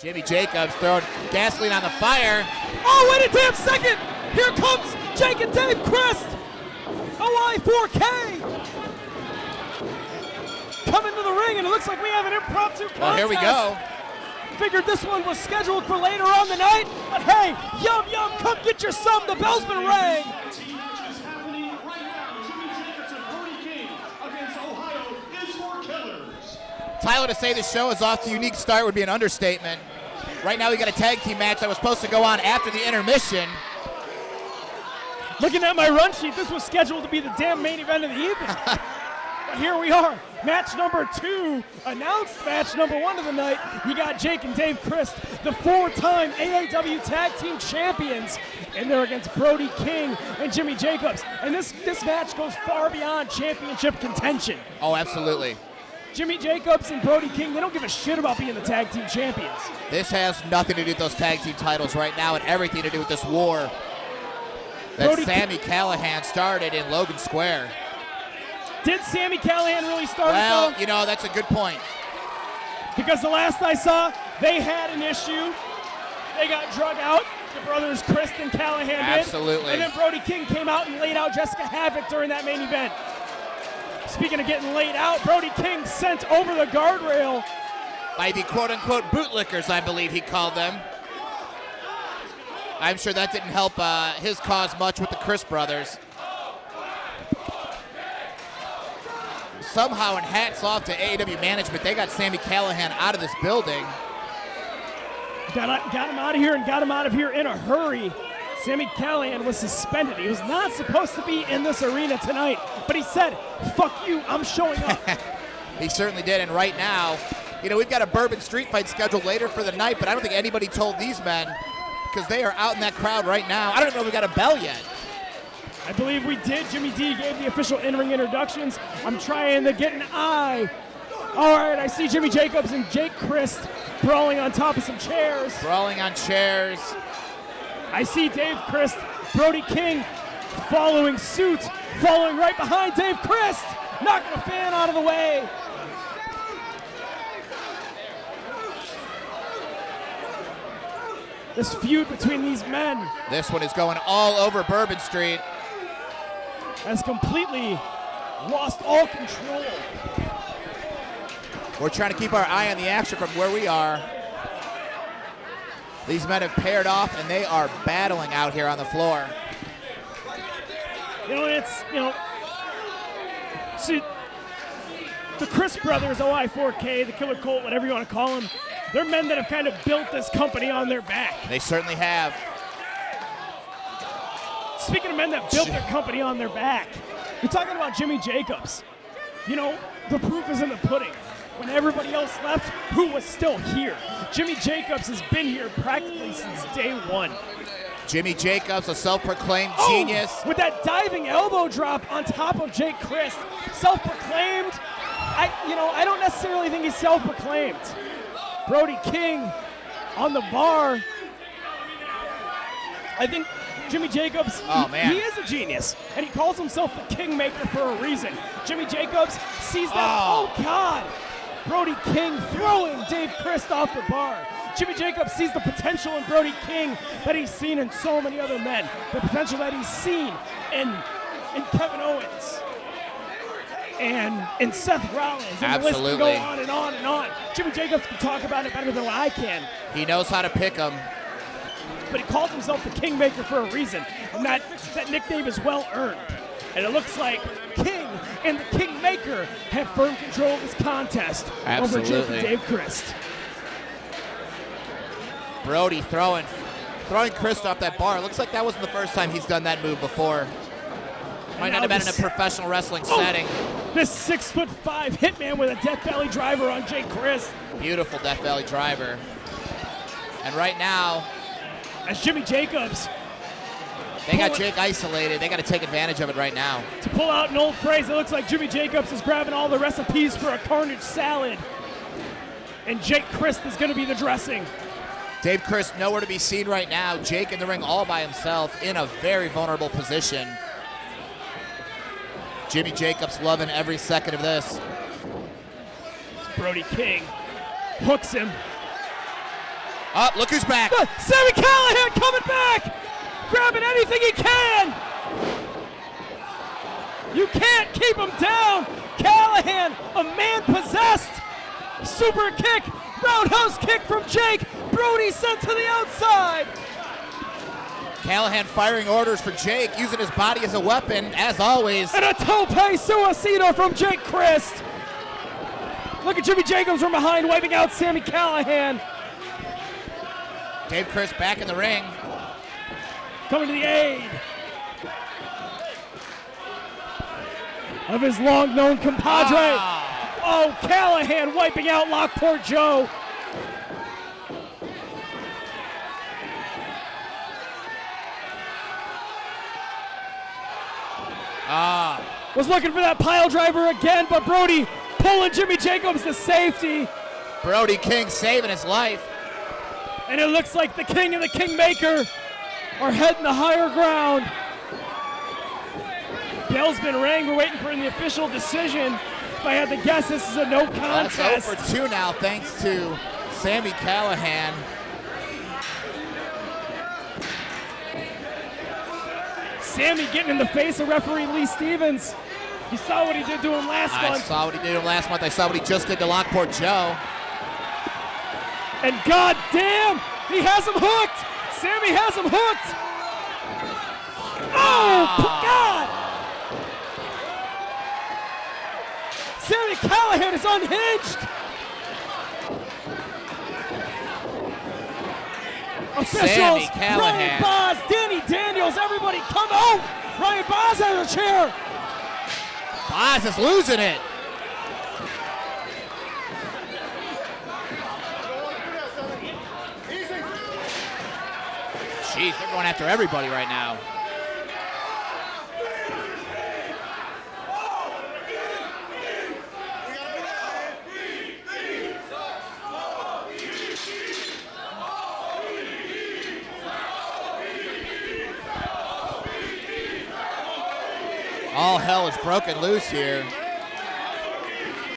Jimmy Jacobs throwing gasoline on the fire. Oh, wait a damn second! Here comes Jake and Dave Crist! OI4K! Coming to the ring, and it looks like we have an impromptu contest. Well, here we go. Figured this one was scheduled for later on the night, but hey, yum yum, come get your sum. The bell's been rang. Tyler, to say the show is off to a unique start would be an understatement. Right now we got a tag team match that was supposed to go on after the intermission. Looking at my run sheet, this was scheduled to be the damn main event of the evening. But here we are, match number 2, announced match number 1 of the night. You got Jake and Dave Crist, the 4-time AAW Tag Team Champions, and they're against Brody King and Jimmy Jacobs. And this match goes far beyond championship contention. Oh, absolutely. Jimmy Jacobs and Brody King, they don't give a shit about being the tag team champions. This has nothing to do with those tag team titles right now and everything to do with this war that Sami Callihan started in Logan Square. Did Sami Callihan really start it, though? Well, you know, that's a good point. Because the last I saw, they had an issue. They got drug out. The brothers Crist and Callihan did. Absolutely. And then Brody King came out and laid out Jessica Havoc during that main event. Speaking of getting laid out, Brody King sent over the guardrail. By the quote-unquote bootlickers, I believe he called them. I'm sure that didn't help his cause much with the Crist brothers. Somehow, and hats off to AAW management, they got Sami Callihan out of this building. Got him out of here and got him out of here in a hurry. Sami Callihan was suspended. He was not supposed to be in this arena tonight, but he said, fuck you, I'm showing up. He certainly did, and right now, you know, we've got a Bourbon Street fight scheduled later for the night, but I don't think anybody told these men, because they are out in that crowd right now. I don't even know if we got a bell yet. I believe we did. Jimmy D gave the official in-ring introductions. I'm trying to get an eye. All right, I see Jimmy Jacobs and Jake Crist brawling on top of some chairs. Brawling on chairs. I see Dave Crist, Brody King following suit, following right behind Dave Crist, knocking a fan out of the way. This feud between these men. This one is going all over Bourbon Street. Has completely lost all control. We're trying to keep our eye on the action from where we are. These men have paired off, and they are battling out here on the floor. See, the Crist brothers, OI4K, the Killer Colt, whatever you want to call them, they're men that have kind of built this company on their back. They certainly have. Speaking of men that built their company on their back, you're talking about Jimmy Jacobs. You know, the proof is in the pudding. When everybody else left, who was still here? Jimmy Jacobs has been here practically since day one. Jimmy Jacobs, a self-proclaimed genius. With that diving elbow drop on top of Jake Crist. Self-proclaimed. I don't necessarily think he's self-proclaimed. Brody King on the bar. I think Jimmy Jacobs, he is a genius, and he calls himself the Kingmaker for a reason. Jimmy Jacobs sees that, oh God, Brody King throwing Dave Crist off the bar. Jimmy Jacobs sees the potential in Brody King that he's seen in so many other men, the potential that he's seen in Kevin Owens and in Seth Rollins, and the list can go on and on and on. Jimmy Jacobs can talk about it better than I can. He knows how to pick them. But he calls himself the Kingmaker for a reason, and that nickname is well earned. And it looks like King and the Kingmaker have firm control of this contest over Jake and Dave Crist. Brody throwing Crist off that bar. It looks like that wasn't the first time he's done that move before. Might not have been in a professional wrestling setting. This 6'5" hitman with a Death Valley driver on Jake Crist. Beautiful Death Valley driver. And right now, as Jimmy Jacobs, they got Jake isolated. They got to take advantage of it right now. To pull out an old phrase, it looks like Jimmy Jacobs is grabbing all the recipes for a carnage salad. And Jake Crist is going to be the dressing. Dave Crist nowhere to be seen right now. Jake in the ring all by himself in a very vulnerable position. Jimmy Jacobs loving every second of this. Brody King hooks him. Oh, look who's back. Sami Callihan coming back, grabbing anything he can. You can't keep him down. Callihan, a man possessed. Super kick, roundhouse kick from Jake. Brody sent to the outside. Callihan firing orders for Jake, using his body as a weapon, as always. And a tope suicida from Jake Christ. Look at Jimmy Jacobs from behind, wiping out Sami Callihan. Dave Christ back in the ring. Coming to the aid of his long-known compadre. Oh, Callihan wiping out Lockport Joe. Was looking for that pile driver again, but Brody pulling Jimmy Jacobs to safety. Brody King saving his life. And it looks like the King and the Kingmaker are heading to higher ground. Bell's been rang. We're waiting for the official decision. If I had to guess, this is a no contest. That's 0 for 2 now, thanks to Sami Callihan. Sami getting in the face of referee Lee Stevens. You saw what he did to him last month. I saw what he did to him last month. I saw what he just did to Lockport Joe. And god damn, he has him hooked. Sami has him hooked. Oh, God. Sami Callihan is unhinged. Officials, Ryan Boz, Danny Daniels, everybody come out. Ryan Boz has a chair. Boz is losing it. Jeez, they're going after everybody right now. All hell is broken loose here.